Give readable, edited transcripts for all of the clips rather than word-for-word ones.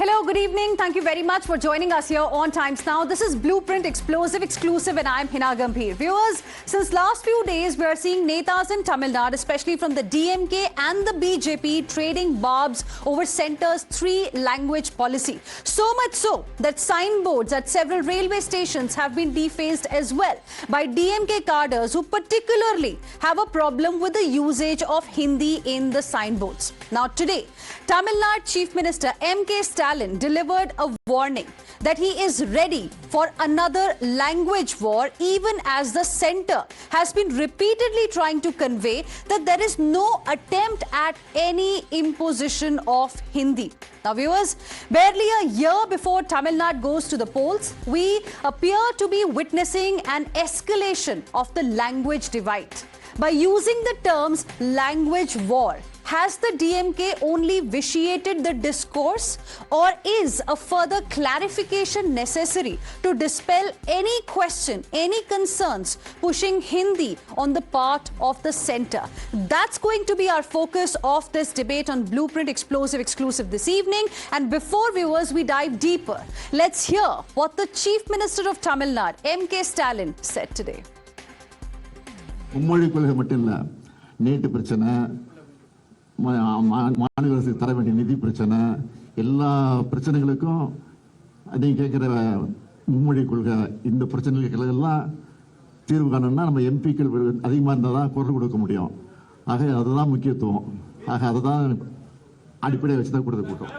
Hello, good evening. Thank you very much for joining us here on Times Now. This is Blueprint Explosive Exclusive and I'm Heena Gambhir. Viewers, since last few days we are seeing netas in Tamil Nadu, especially from the DMK and the BJP, trading barbs over centre's three-language policy. So much so that signboards at several railway stations have been defaced as well by DMK cadres who particularly have a problem with the usage of Hindi in the signboards. Now today, Tamil Nadu Chief Minister M.K. Stalin delivered a warning that he is ready for another language war, even as the centre has been repeatedly trying to convey that there is no attempt at any imposition of Hindi. Now viewers, barely a year before Tamil Nadu goes to the polls, we appear to be witnessing an escalation of the language divide. By using the terms language war, has the DMK only vitiated the discourse, or is a further clarification necessary to dispel any question, any concerns pushing Hindi on the part of the centre? That's going to be our focus of this debate on Blueprint Explosive Exclusive this evening. And before viewers, we dive deeper, let's hear what the Chief Minister of Tamil Nadu, M.K. Stalin, said today. மாநில அரசுக்கு தர வேண்டிய நிதி பிரச்சனை எல்லா பிரச்சனைகளுக்கும் நீங்க கேட்கிற மும்மொழி கொள்கை இந்த பிரச்சனைகள் எல்லாம் தீர்வு காணணும்னா நம்ம எம்பிக்கள் அதிகமாக இருந்தால் தான் குரல் கொடுக்க முடியும். ஆக அதுதான் முக்கியத்துவம். ஆக அதுதான் அடிப்படையை வச்சு தான் கொடுத்து கூட்டோம்.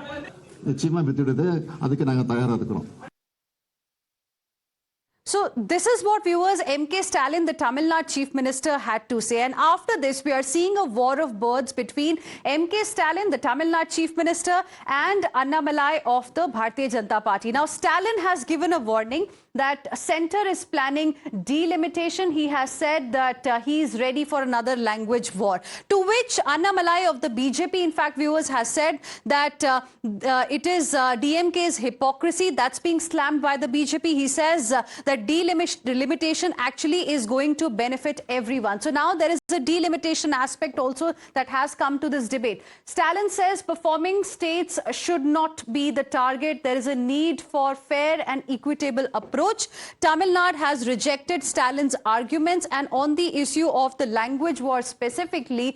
நிச்சயமாக வித்துடுது. அதுக்கு நாங்கள் தயாராக இருக்கிறோம். So this is what viewers M.K. Stalin, the Tamil Nadu Chief Minister, had to say. And after this, we are seeing a war of words between M.K. Stalin, the Tamil Nadu Chief Minister, and Annamalai of the Bharatiya Janata Party. Now, Stalin has given a warning that centre is planning delimitation. He has said that he is ready for another language war. To which Annamalai of the BJP, in fact, viewers, has said that it is DMK's hypocrisy that's being slammed by the BJP. He says that delimitation actually is going to benefit everyone. So now there is a delimitation aspect also that has come to this debate. Stalin says performing states should not be the target. There is a need for fair and equitable approach. Tamil Nadu has rejected Stalin's arguments, and on the issue of the language war specifically,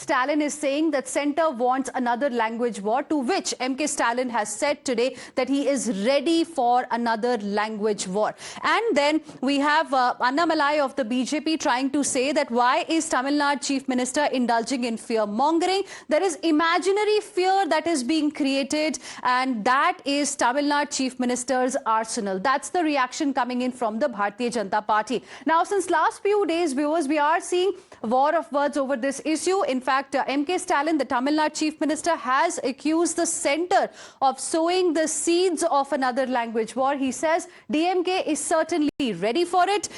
Stalin is saying that centre wants another language war, to which M.K. Stalin has said today that he is ready for another language war. And then we have Annamalai of the BJP trying to say that why is Tamil Nadu Chief Minister indulging in fear-mongering? There is imaginary fear that is being created, and that is Tamil Nadu Chief Minister's arsenal. That's the reaction coming in from the Bharatiya Janata Party. Now, since last few days, viewers, we are seeing war of words over this issue. In fact, M.K. Stalin, the Tamil Nadu Chief Minister, has accused the centre of sowing the seeds of another language war. He says DMK is certainly ready for it.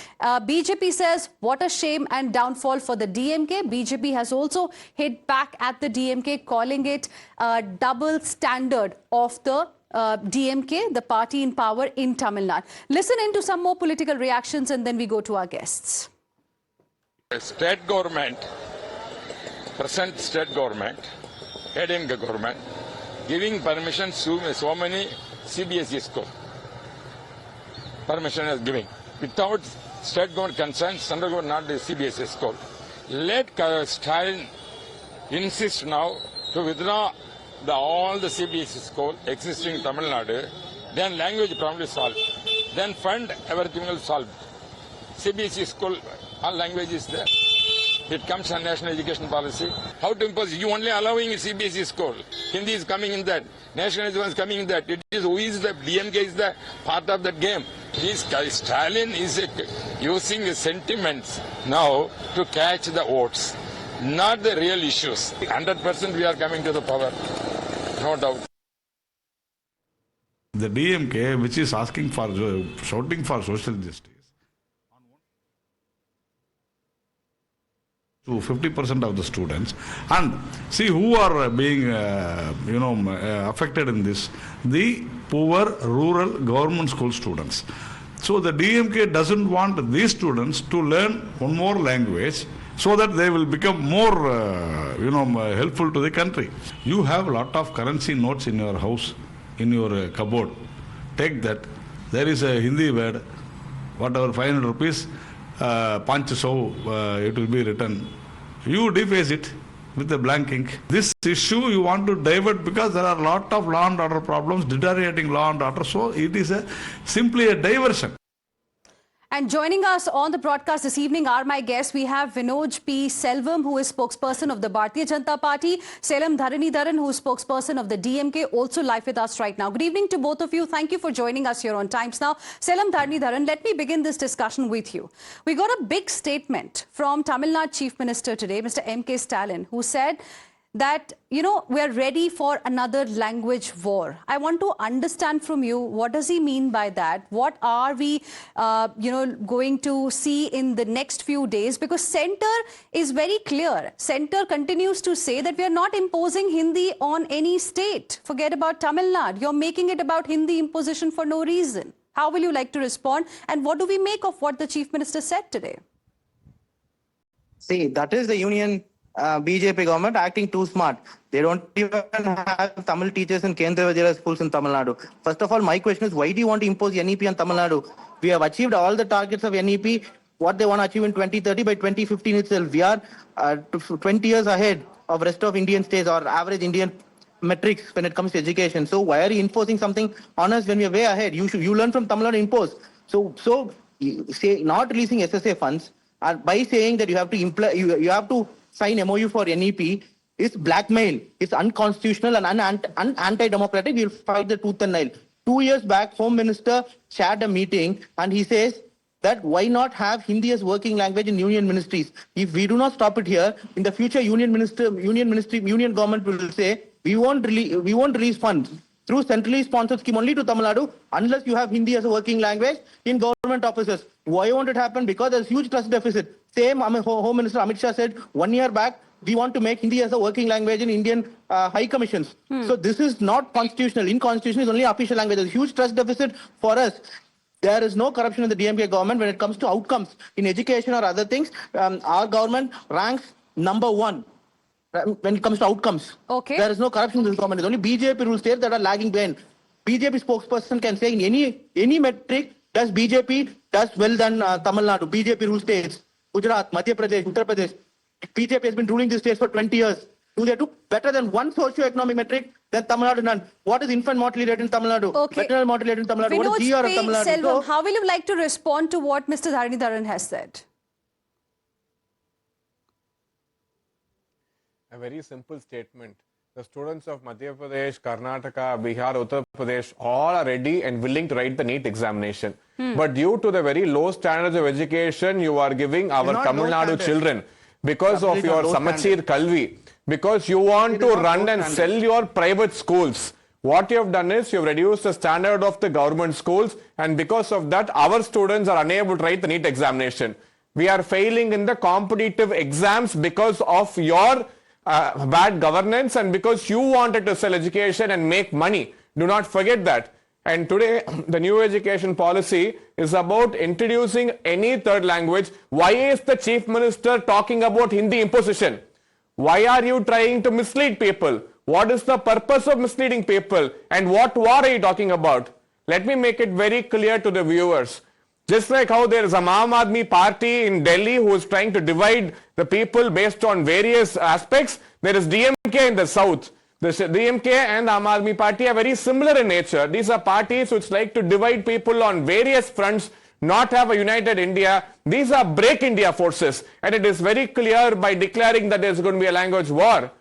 BJP says what a shame and downfall for the DMK. BJP has also hit back at the DMK, calling it a double standard of the DMK, the party in power in Tamil Nadu. Listen into some more political reactions and then we go to our guests. State government, present state government, heading the government, giving permission to so many CBSE schools. Permission is giving. Without state government consent, central government not the CBSE school. Let Stalin insist now to withdraw all the CBSE school existing in Tamil Nadu, then language problem is solved. Then fund, everything will solve. CBSE school, all language is there. It comes on national education policy. How to impose? You only allowing CBSE school. Hindi is coming in that. Nationalism is coming in that. It is who is the DMK is the part of that game. Stalin is using the sentiments now to catch the votes, not the real issues. 100% we are coming to the power. No doubt. The DMK, which is asking for, shouting for social justice, to 50% of the students, and see who are being, affected in this, the poor rural government school students. So the DMK doesn't want these students to learn one more language so that they will become more, helpful to the country. You have a lot of currency notes in your house. in your cupboard. Take that. There is a Hindi word, whatever 500 rupees, panch so it will be written. You deface it with a blank ink. This issue you want to divert because there are a lot of law and order problems, deteriorating law and order. So it is simply a diversion. And joining us on the broadcast this evening are my guests. We have Vinod P. Selvam, who is spokesperson of the Bharatiya Janata Party, Selam Dharanidharan, who is spokesperson of the DMK, also live with us right now. Good evening to both of you. Thank you for joining us here on Times Now. Selam Dharanidharan, let me begin this discussion with you. We got a big statement from Tamil Nadu Chief Minister today, Mr. M.K. Stalin, who said that, we are ready for another language war. I want to understand from you, what does he mean by that? What are we, going to see in the next few days? Because Centre is very clear. Centre continues to say that we are not imposing Hindi on any state. Forget about Tamil Nadu. You're making it about Hindi imposition for no reason. How will you like to respond? And what do we make of what the Chief Minister said today? See, that is the union BJP government acting too smart. They don't even have Tamil teachers in Kendra Vidyalaya schools in Tamil Nadu. First of all, my question is, why do you want to impose NEP on Tamil Nadu? We have achieved all the targets of NEP, what they want to achieve in 2030 by 2015 itself. We are 20 years ahead of rest of Indian states or average Indian metrics when it comes to education. So why are you enforcing something on us when we are way ahead? You learn from Tamil Nadu, impose. So say not releasing SSA funds by saying that you have to you have to sign MOU for NEP is blackmail. It's unconstitutional and anti-democratic. We'll fight the tooth and nail. 2 years back, Home Minister chaired a meeting and he says that why not have Hindi as working language in union ministries? If we do not stop it here, in the future union government will say we won't release funds through centrally sponsored scheme only to Tamil Nadu unless you have Hindi as a working language in government offices. Why won't it happen? Because there's huge trust deficit. Same Home Minister Amit Shah said 1 year back, we want to make Hindi as a working language in Indian high commissions. So this is not constitutional. Inconstitutional is only official language. There's huge trust deficit for us. There is no corruption in the DMK government when it comes to outcomes in education or other things. Our government ranks #1 when it comes to outcomes. Okay. There is no corruption in this government. It's only BJP rule states that are lagging behind. BJP spokesperson can say in any metric, does BJP does well than Tamil Nadu. BJP rule states. Gujarat, Madhya Pradesh, Uttar Pradesh. BJP has been ruling these states for 20 years. Do they do better than one socio-economic metric than Tamil Nadu? None. What is infant mortality rate in Tamil Nadu? Okay. Maternal mortality rate in Tamil Nadu? What is GR of Tamil Nadu? Selvam, how will you like to respond to what Mr. Dharanidharan has said? A very simple statement. The students of Madhya Pradesh, Karnataka, Bihar, Uttar Pradesh all are ready and willing to write the NEET examination. But due to the very low standards of education you are giving our Tamil Nadu children because of your Samachir Kalvi, because you want to run and sell your private schools. What you have done is you have reduced the standard of the government schools, and because of that our students are unable to write the NEET examination. We are failing in the competitive exams because of your bad governance and because you wanted to sell education and make money. Do not forget that. And today, the new education policy is about introducing any third language. Why is the Chief Minister talking about Hindi imposition? Why are you trying to mislead people? What is the purpose of misleading people? And what war are you talking about? Let me make it very clear to the viewers. Just like how there is a Aam Aadmi party in Delhi who is trying to divide the people based on various aspects, there is DMK in the south. The DMK and the Aam Aadmi party are very similar in nature. These are parties which like to divide people on various fronts, not have a united India. These are break India forces, and it is very clear by declaring that there is going to be a language war.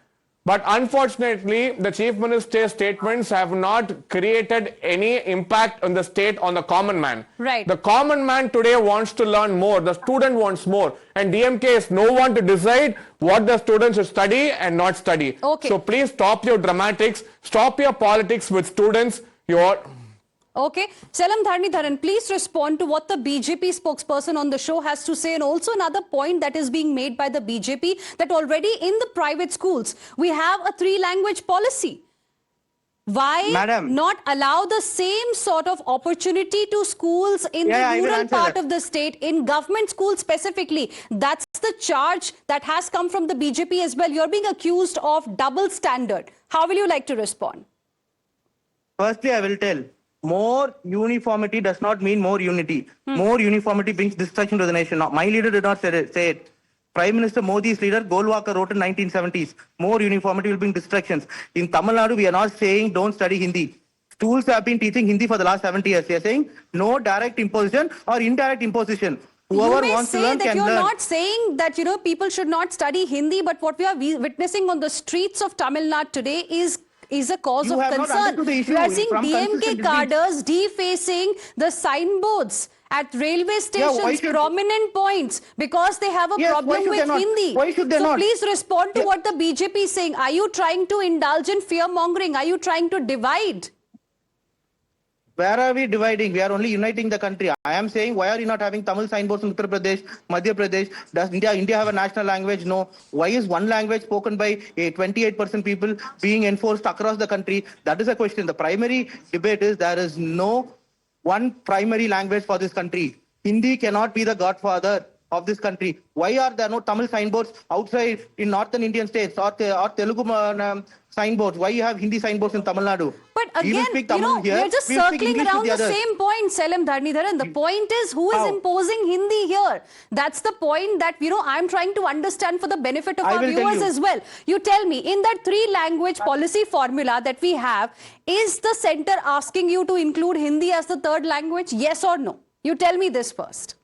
But unfortunately, the Chief Minister's statements have not created any impact on the state, on the common man. Right. The common man today wants to learn more. The student wants more. And DMK is no one to decide what the students should study and not study. Okay. So please stop your dramatics. Stop your politics with students. Okay. Selam Dharanidharan, please respond to what the BJP spokesperson on the show has to say, and also another point that is being made by the BJP, that already in the private schools, we have a 3-language policy. Why not allow the same sort of opportunity to schools in the rural part of the state, in government schools specifically? That's the charge that has come from the BJP as well. You're being accused of double standard. How will you like to respond? Firstly, I will tell, more uniformity does not mean more unity. More uniformity brings destruction to the nation. Now, my leader did not say it. Prime Minister Modi's leader, Golwalkar, wrote in 1970s, more uniformity will bring destructions. In Tamil Nadu, we are not saying don't study Hindi. Schools have been teaching Hindi for the last 70 years. They are saying no direct imposition or indirect imposition. Whoever You may wants to say learn that can you're learn. not saying that, people should not study Hindi, but what we are witnessing on the streets of Tamil Nadu today is a cause You of have not concern. understood the issue We are seeing from DMK consistent cadres defacing the signboards at railway Yeah, why stations, should- prominent points, because they have a Yes, why problem should they with not? Hindi. Why should they so not? please respond to Yeah. what the BJP is saying. Are you trying to indulge in fear-mongering? Are you trying to divide? Where are we dividing? We are only uniting the country. I am saying, why are you not having Tamil signboards in Uttar Pradesh, Madhya Pradesh? Does India have a national language? No. Why is one language spoken by 28% people being enforced across the country? That is a question. The primary debate is there is no one primary language for this country. Hindi cannot be the godfather of this country. Why are there no Tamil signboards outside in northern Indian states or Telugu signboards? Why you have Hindi signboards in Tamil Nadu? But We will again, speak Tamil here, we're just we will speak circling English with around the others. same point, Selim Dharnidharan. The point is, who is How? imposing Hindi here? That's the point that, I'm trying to understand for the benefit of I our will tell viewers you. as well. You tell me, in that 3-language policy formula that we have, is the center asking you to include Hindi as the third language? Yes or no? You tell me this first.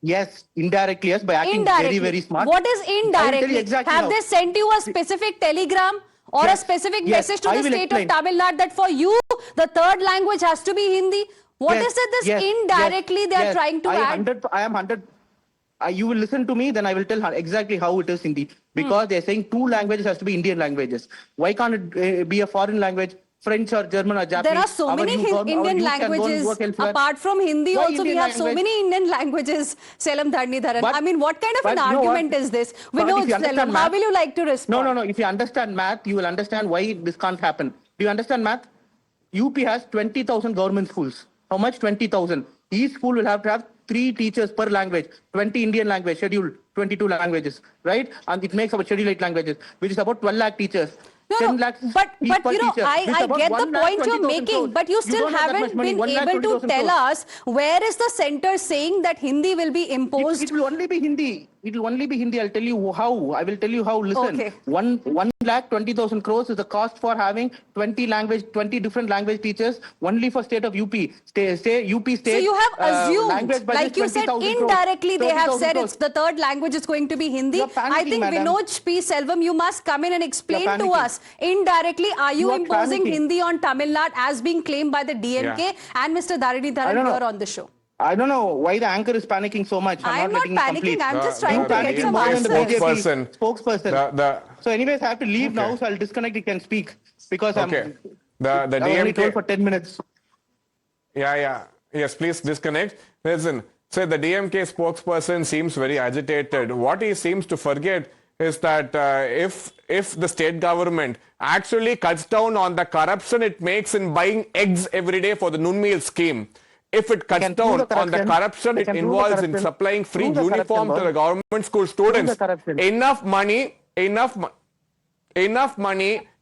Yes, indirectly, yes, by acting Indirectly. very, very smart. What is I will tell indirectly? you exactly Have how. they sent you a specific telegram or Yes, a specific yes, message to I the will state explain. of Tamil Nadu that for you, the third language has to be Hindi? What is Yes, it this yes, indirectly they are yes. trying to add? I am 100. You will listen to me, then I will tell her exactly how it is Hindi. Because they're saying 2 languages has to be Indian languages. Why can't it be a foreign language? French or German or Japanese? There are so many Indian languages. Apart from Hindi, Why also we Indian have so language? many Indian languages, Selim Dharnidharan. But- I mean, what kind of but an you know what? argument is this? We But know if you it's Selim. understand How math- will you like to respond? No. If you understand math, you will understand why this can't happen. Do you understand math? UP has 20,000 government schools. How much? 20,000. Each school will have to have 3 teachers per language. 20 Indian language, scheduled 22 languages, right? And it makes about scheduled 8 languages, which is about 12 lakh teachers. No, 10 no, lakhs but each per teacher, I which is about get the 1 lakh point you're 20,000 making, crores. but you still don't have that haven't much money, been 1 lakh able to 20,000 tell crores. us where is the center saying that Hindi will be imposed. It will only be Hindi. It will only be Hindi. I'll tell you how. I will tell you how. Listen, Okay. 1 lakh 20,000 crores is the cost for having 20 different language teachers only for state of UP. UP state. So you have assumed, language budget like you said, 20,000 crores, indirectly they have 30,000 said crores. it's the third language is going to be Hindi. You're panicking, I think madam. Vinod P. Selvam, you must come in and explain to panicking. us indirectly, are you You are imposing panicking. Hindi on Tamil Nadu as being claimed by the DMK Yeah. and Mr. Dharnidharan I don't know. here on the show? I don't know why the anchor is panicking so much. I'm not letting it complete. panicking. I'm just The- trying the- to the get some DMK more than the answers. BJP spokesperson. spokesperson. The- So anyways, I have to leave Okay. now, so I'll disconnect. You can speak because Okay. The I'm only told DMK. for 10 minutes. Yeah. Yes, please disconnect. Listen, say the DMK spokesperson seems very agitated. What he seems to forget is that if the state government actually cuts down on the corruption it makes in buying eggs every day for the noon meal scheme, if it cuts can prove down the on the corruption. corruption They it can prove the involves in corruption. supplying free Prove the uniform corruption, to the boss. government school students, the corruption. enough money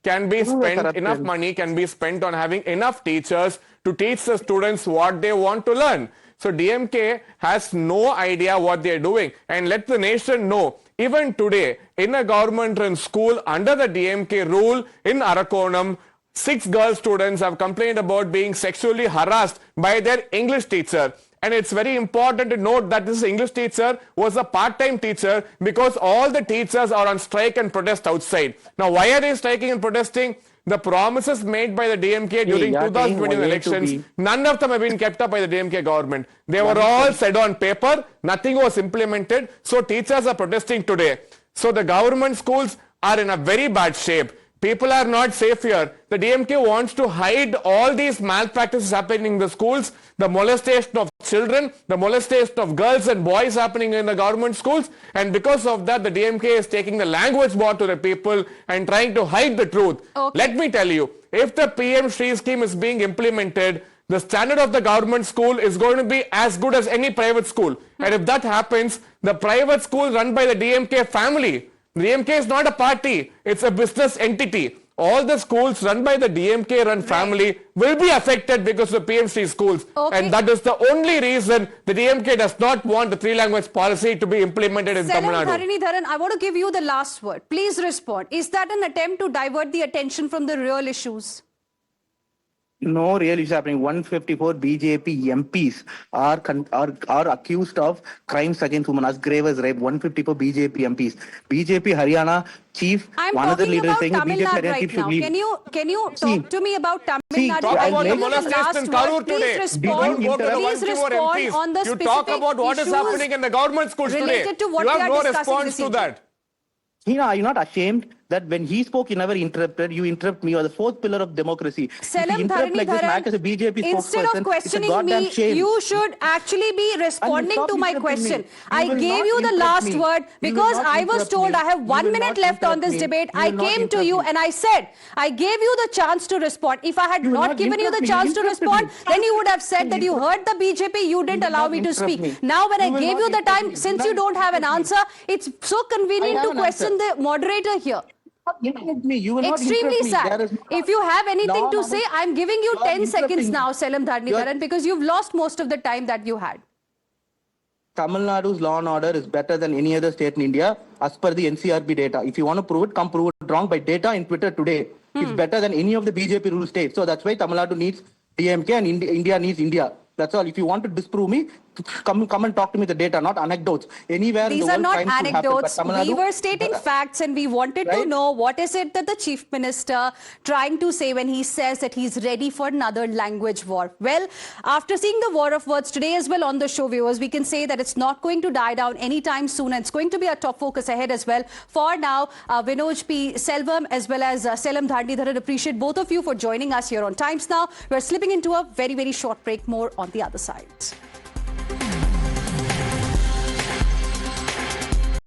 can be Prove the spent, corruption. enough money can be spent on having enough teachers to teach the students what they want to learn. So DMK has no idea what they are doing, and let the nation know. Even today, in a government-run school under the DMK rule in Arakonam, 6 girl students have complained about being sexually harassed by their English teacher. And it's very important to note that this English teacher was a part-time teacher because all the teachers are on strike and protest outside. Now, why are they striking and protesting? The promises made by the DMK during you are 2020 saying elections, way to none of them have been kept up by the DMK government. They were all said on paper, nothing was implemented, so teachers are protesting today. So the government schools are in a very bad shape. People are not safe here. The DMK wants to hide all these malpractices happening in the schools, the molestation of children, the molestation of girls and boys happening in the government schools, and because of that, the DMK is taking the language war to the people and trying to hide the truth. Okay. Let me tell you, if the PM Shri scheme is being implemented, the standard of the government school is going to be as good as any private school. And if that happens, the private school run by the DMK family, the DMK is not a party, it's a business entity. all the schools run by the DMK run family will be affected because of PMC schools. Okay. And that is the only reason the DMK does not want the 3-language policy to be implemented in Tamil Nadu. Dharan, I want to give you the last word. Please respond. Is that an attempt to divert the attention from the real issues? No real issue happening. 154 BJP MPs are accused of crimes against women as grave as rape. 154 BJP MPs. BJP Haryana chief, I'm one other talking leader about saying Tamil BJP Nadu Haryana right chief should now. leave. Can you talk to me about Tamil Nadu? Talk I'll about the name you the molestation last in word. Karur today. Please respond. You don't go to the Please 154 respond MPs. on the You talk specific about what is issues happening in the government schools today. related to what You we have are no discussing response this to evening. that. Heena, are you not ashamed that when he spoke, he never interrupted? You interrupt me. You are the fourth pillar of democracy. If you Selam interrupt like this, Mac as a BJP instead of spokesperson, questioning it's a goddamn me, shame. you should actually be responding stop to my interrupting me. question. You I will gave not you the interrupt last me. word You will because not I was interrupt told me. I have You 1 will minute not left on interrupt this me. debate. You I will not came to interrupt you me. and I said, I gave you the chance to respond. If I had You will not not given you the interrupt me. chance You to interrupted respond, me. then you would have said that you heard the BJP, you didn't will allow not me to interrupt speak. me. Now when I You will gave not you the interrupt time, me. since You you don't have an interrupt answer, it's so convenient have to an question answer. the moderator here. Interrupt me. You will not Extremely interrupt me. There sad. is no If you have anything law to and say, order. I'm giving you You are 10 seconds interrupting now, me. Selam You are- Dharan, because you've lost most of the time that you had. Tamil Nadu's law and order is better than any other state in India as per the NCRB data. If you want to prove it, come prove it wrong by data in Twitter today. It's better than any of the BJP ruled states. So that's why Tamil Nadu needs DMK and India needs India. That's all. If you want to disprove me, come and talk to me the data, not anecdotes. Anywhere in These the are world, not crimes could happen, but anecdotes. Tamil We Nadu, were stating facts and we wanted to Right? know what is it that the chief minister trying to say when he says that he's ready for another language war. Well, after seeing the war of words today as well on the show, viewers, we can say that it's not going to die down anytime soon. And it's going to be a top focus ahead as well. For now, Vinoj P. Selvam as well as Selam Dharan, appreciate both of you for joining us here on Times Now. We're slipping into a very, very short break. More on the other side.